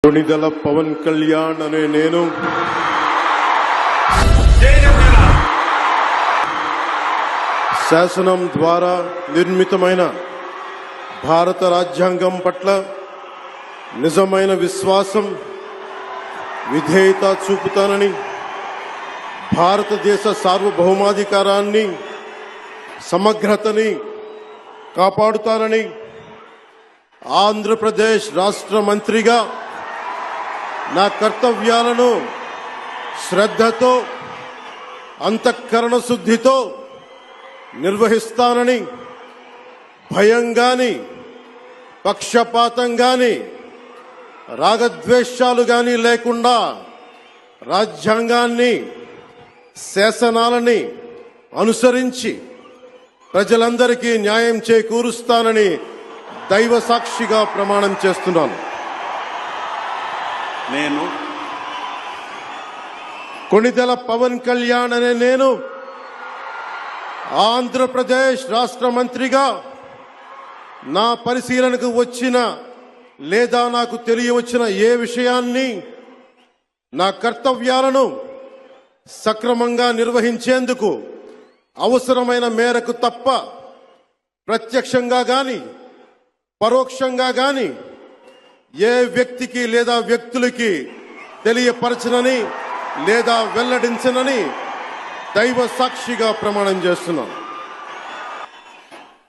కొణిదెల పవన్ కళ్యాణ్ అనే నేను శాసనం ద్వారా నిర్మితమైన భారత రాజ్యాంగం పట్ల నిజమైన విశ్వాసం, విధేయత చూపుతానని, భారతదేశ సార్వభౌమాధికారాన్ని, సమగ్రతని కాపాడుతానని, ఆంధ్రప్రదేశ్ రాష్ట్ర మంత్రిగా నా కర్తవ్యాలను శ్రద్ధతో, అంతఃకరణ శుద్ధితో నిర్వహిస్తానని, భయం గాని, పక్షపాతం గాని, రాగద్వేషాలు గాని లేకుండా రాజ్యాంగాన్ని, శాసనాలని అనుసరించి ప్రజలందరికీ న్యాయం చేకూరుస్తానని దైవ సాక్షిగా ప్రమాణం చేస్తున్నాను. నేను కొణిదెల పవన్ కళ్యాణ్ అనే నేను ఆంధ్రప్రదేశ్ రాష్ట్ర మంత్రిగా నా పరిశీలనకు వచ్చిన లేదా నాకు తెలియవచ్చిన ఏ విషయాన్ని, నా కర్తవ్యాలను సక్రమంగా నిర్వహించేందుకు అవసరమైన మేరకు తప్ప ప్రత్యక్షంగా గాని పరోక్షంగా గాని ఏ వ్యక్తికి లేదా వ్యక్తులకి తెలియపరచనని లేదా వెల్లడించనని దైవ సాక్షిగా ప్రమాణం చేస్తున్నాను.